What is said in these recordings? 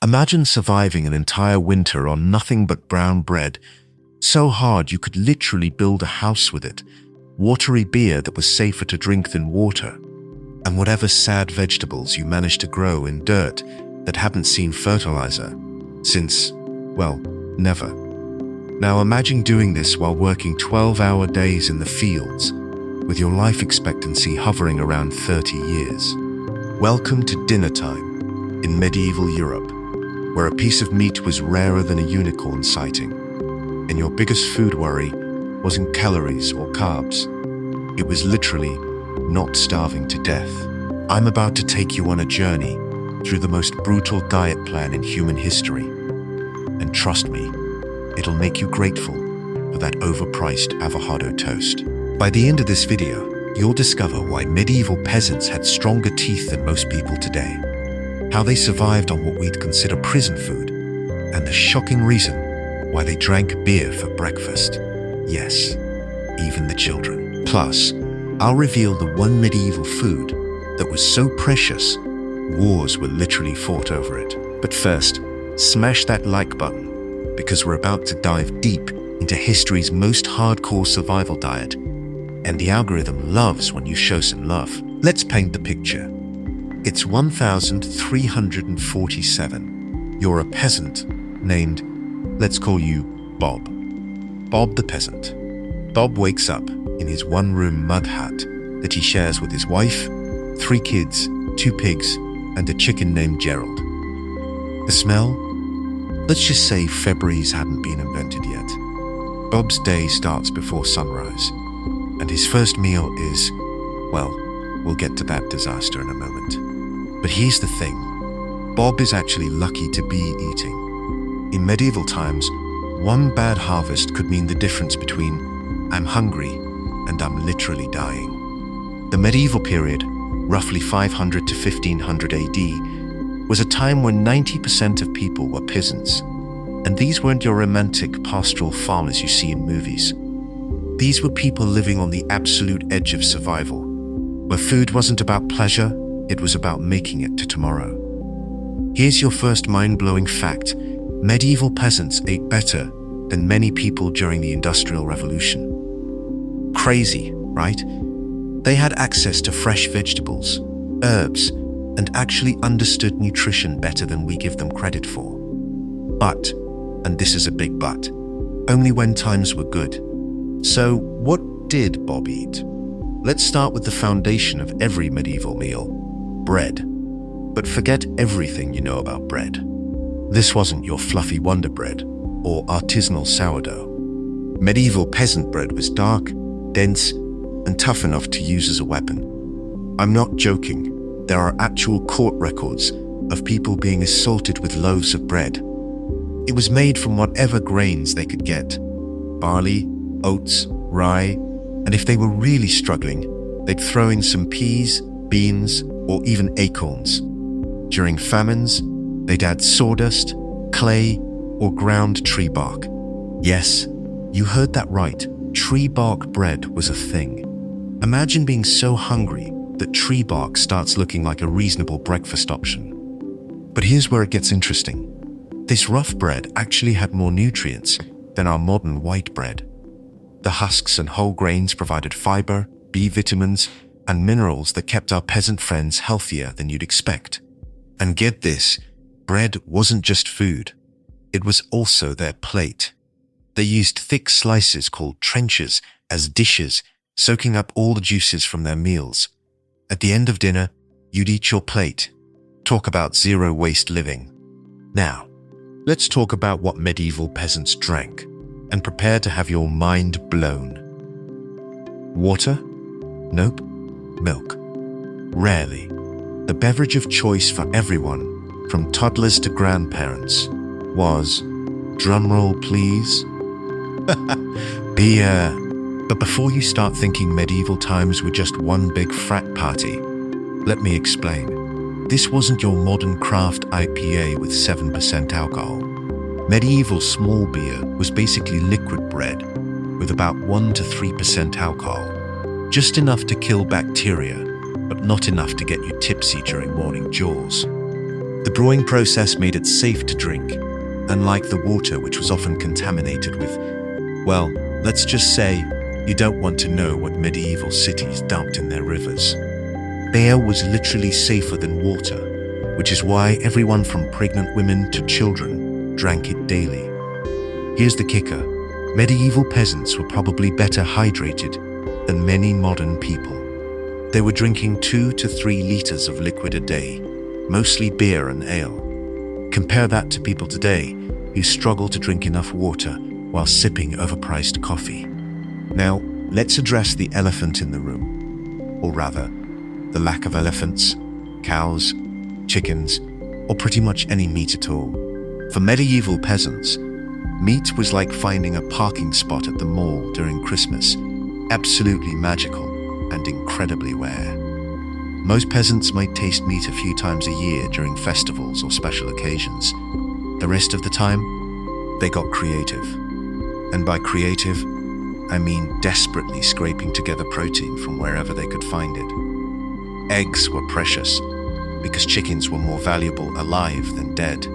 Imagine surviving an entire winter on nothing but brown bread, so hard you could literally build a house with it, watery beer that was safer to drink than water, and whatever sad vegetables you managed to grow in dirt that hadn't seen fertilizer since, well, never. Now imagine doing this while working 12-hour days in the fields, with your life expectancy hovering around 30 years. Welcome to dinner time in medieval Europe, where a piece of meat was rarer than a unicorn sighting, and your biggest food worry wasn't calories or carbs. It was literally not starving to death. I'm about to take you on a journey through the most brutal diet plan in human history. And trust me, it'll make you grateful for that overpriced avocado toast. By the end of this video, you'll discover why medieval peasants had stronger teeth than most people today, how they survived on what we'd consider prison food, and the shocking reason why they drank beer for breakfast. Yes, even the children. Plus, I'll reveal the one medieval food that was so precious, wars were literally fought over it. But first, smash that like button, because we're about to dive deep into history's most hardcore survival diet, and the algorithm loves when you show some love. Let's paint the picture. It's 1347. You're a peasant named, let's call you Bob. Bob the peasant. Bob wakes up in his one-room mud hut that he shares with his wife, 3 kids, 2 pigs, and a chicken named Gerald. The smell? Let's just say Febreze hadn't been invented yet. Bob's day starts before sunrise, and his first meal is, well, we'll get to that disaster in a moment. But here's the thing, Bob is actually lucky to be eating. In medieval times, one bad harvest could mean the difference between I'm hungry and I'm literally dying. The medieval period, roughly 500 to 1500 AD, was a time when 90% of people were peasants. And these weren't your romantic pastoral farmers you see in movies. These were people living on the absolute edge of survival, where food wasn't about pleasure, it was about making it to tomorrow. Here's your first mind-blowing fact. Medieval peasants ate better than many people during the Industrial Revolution. Crazy, right? They had access to fresh vegetables, herbs, and actually understood nutrition better than we give them credit for. But, and this is a big but, only when times were good. So what did Bob eat? Let's start with the foundation of every medieval meal, bread. But forget everything you know about bread. This wasn't your fluffy Wonder Bread or artisanal sourdough. Medieval peasant bread was dark, dense, and tough enough to use as a weapon. I'm not joking. There are actual court records of people being assaulted with loaves of bread. It was made from whatever grains they could get: barley, oats, rye, and if they were really struggling, they'd throw in some peas, beans, or even acorns. During famines, they'd add sawdust, clay, or ground tree bark. Yes, you heard that right. Tree bark bread was a thing. Imagine being so hungry that tree bark starts looking like a reasonable breakfast option. But here's where it gets interesting. This rough bread actually had more nutrients than our modern white bread. The husks and whole grains provided fiber, B vitamins, and minerals that kept our peasant friends healthier than you'd expect. And get this, bread wasn't just food. It was also their plate. They used thick slices called trenchers as dishes, soaking up all the juices from their meals. At the end of dinner, you'd eat your plate. Talk about zero-waste living. Now, let's talk about what medieval peasants drank, and prepare to have your mind blown. Water? Nope. Milk. Rarely. The beverage of choice for everyone, from toddlers to grandparents, was, drumroll please, beer. But before you start thinking medieval times were just one big frat party, let me explain. This wasn't your modern craft IPA with 7% alcohol. Medieval small beer was basically liquid bread with about 1 to 3% alcohol, just enough to kill bacteria, but not enough to get you tipsy during morning jaws. The brewing process made it safe to drink, unlike the water which was often contaminated with, well, let's just say you don't want to know what medieval cities dumped in their rivers. The air was literally safer than water, which is why everyone from pregnant women to children drank it daily. Here's the kicker: medieval peasants were probably better hydrated than many modern people. They were drinking 2 to 3 liters of liquid a day, mostly beer and ale. Compare that to people today who struggle to drink enough water while sipping overpriced coffee. Now, let's address the elephant in the room, or rather, the lack of elephants, cows, chickens, or pretty much any meat at all. For medieval peasants, meat was like finding a parking spot at the mall during Christmas, absolutely magical and incredibly rare. Most peasants might taste meat a few times a year during festivals or special occasions. The rest of the time, they got creative. And by creative, I mean desperately scraping together protein from wherever they could find it. Eggs were precious because chickens were more valuable alive than dead.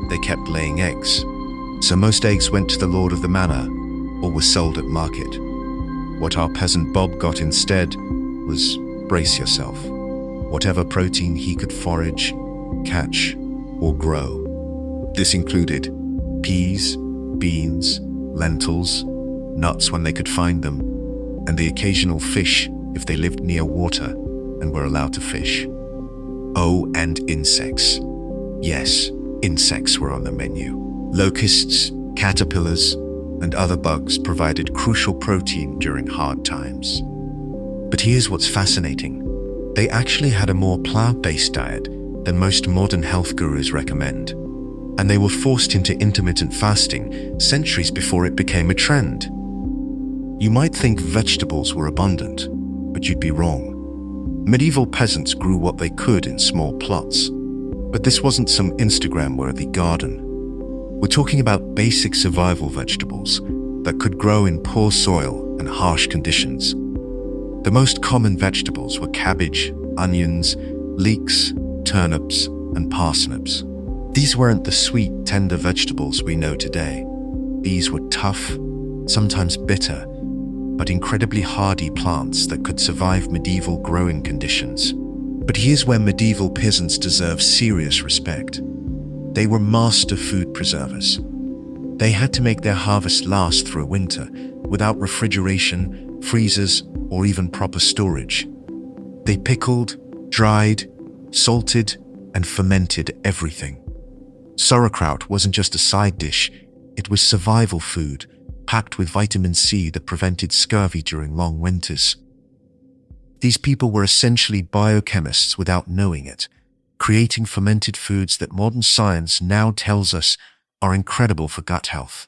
They kept laying eggs. So most eggs went to the lord of the manor or were sold at market. What our peasant Bob got instead was, brace yourself, whatever protein he could forage, catch, or grow. This included peas, beans, lentils, nuts when they could find them, and the occasional fish if they lived near water and were allowed to fish. Oh, and insects. Yes, insects were on the menu. Locusts, caterpillars, and other bugs provided crucial protein during hard times. But here's what's fascinating. They actually had a more plant-based diet than most modern health gurus recommend, and they were forced into intermittent fasting centuries before it became a trend. You might think vegetables were abundant, but you'd be wrong. Medieval peasants grew what they could in small plots, but this wasn't some Instagram-worthy garden. We're talking about basic survival vegetables that could grow in poor soil and harsh conditions. The most common vegetables were cabbage, onions, leeks, turnips, and parsnips. These weren't the sweet, tender vegetables we know today. These were tough, sometimes bitter, but incredibly hardy plants that could survive medieval growing conditions. But here's where medieval peasants deserve serious respect. They were master food preservers. They had to make their harvest last through a winter without refrigeration, freezers, or even proper storage. They pickled, dried, salted, and fermented everything. Sauerkraut wasn't just a side dish, it was survival food, packed with vitamin C that prevented scurvy during long winters. These people were essentially biochemists without knowing it, creating fermented foods that modern science now tells us are incredible for gut health.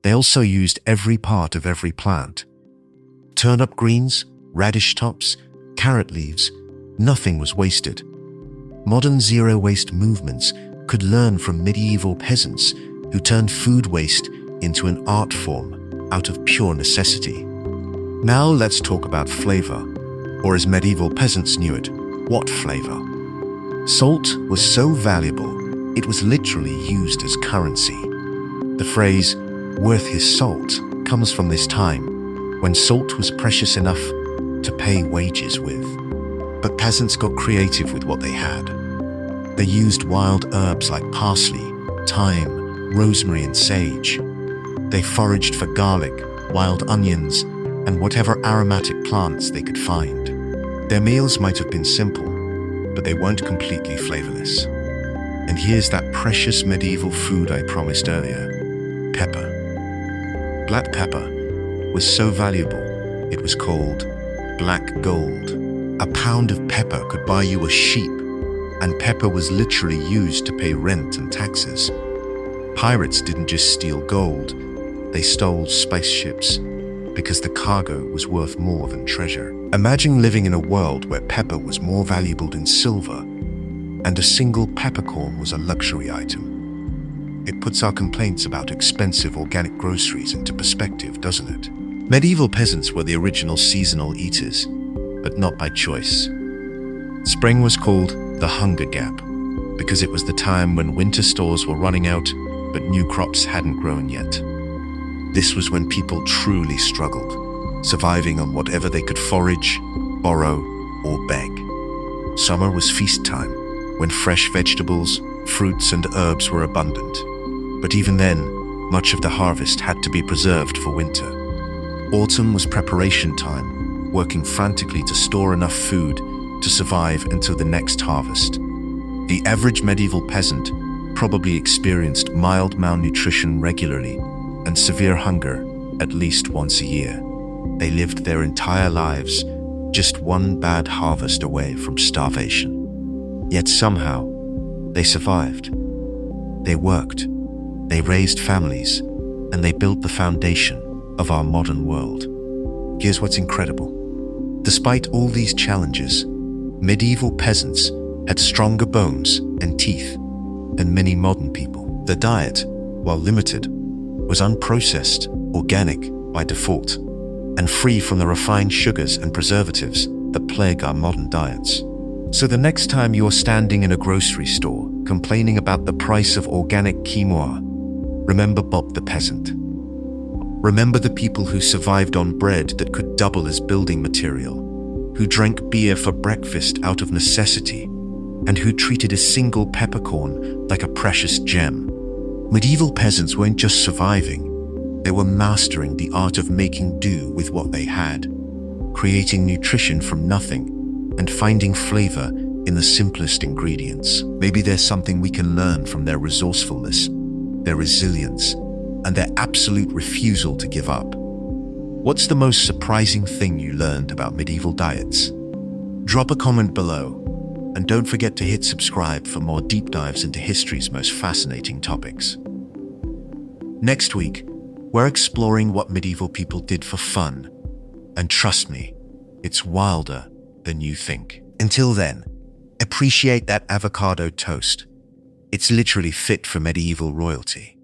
They also used every part of every plant. Turnip greens, radish tops, carrot leaves, nothing was wasted. Modern zero-waste movements could learn from medieval peasants who turned food waste into an art form out of pure necessity. Now let's talk about flavor, or as medieval peasants knew it, what flavor? Salt was so valuable, it was literally used as currency. The phrase, worth his salt, comes from this time, when salt was precious enough to pay wages with. But peasants got creative with what they had. They used wild herbs like parsley, thyme, rosemary, and sage. They foraged for garlic, wild onions, and whatever aromatic plants they could find. Their meals might have been simple, but they weren't completely flavorless. And here's that precious medieval food I promised earlier: pepper. Black pepper was so valuable, it was called black gold. A pound of pepper could buy you a sheep, and pepper was literally used to pay rent and taxes. Pirates didn't just steal gold, they stole spice ships because the cargo was worth more than treasure. Imagine living in a world where pepper was more valuable than silver, and a single peppercorn was a luxury item. It puts our complaints about expensive organic groceries into perspective, doesn't it? Medieval peasants were the original seasonal eaters, but not by choice. Spring was called the hunger gap. because it was the time when winter stores were running out, but new crops hadn't grown yet. This was when people truly struggled, surviving on whatever they could forage, borrow, or beg. Summer was feast time, when fresh vegetables, fruits, and herbs were abundant. But even then, much of the harvest had to be preserved for winter. Autumn was preparation time, working frantically to store enough food to survive until the next harvest. The average medieval peasant probably experienced mild malnutrition regularly and severe hunger at least once a year. They lived their entire lives just one bad harvest away from starvation. Yet somehow, they survived. They worked, they raised families, and they built the foundation of our modern world. Here's what's incredible. Despite all these challenges, medieval peasants had stronger bones and teeth than many modern people. The diet, while limited, was unprocessed, organic by default, and free from the refined sugars and preservatives that plague our modern diets. So the next time you're standing in a grocery store complaining about the price of organic quinoa, remember Bob the peasant. Remember the people who survived on bread that could double as building material, who drank beer for breakfast out of necessity, and who treated a single peppercorn like a precious gem. Medieval peasants weren't just surviving, they were mastering the art of making do with what they had, creating nutrition from nothing, and finding flavor in the simplest ingredients. Maybe there's something we can learn from their resourcefulness, their resilience, and their absolute refusal to give up. What's the most surprising thing you learned about medieval diets? Drop a comment below, and don't forget to hit subscribe for more deep dives into history's most fascinating topics. Next week, we're exploring what medieval people did for fun, and trust me, it's wilder than you think. Until then, appreciate that avocado toast. It's literally fit for medieval royalty.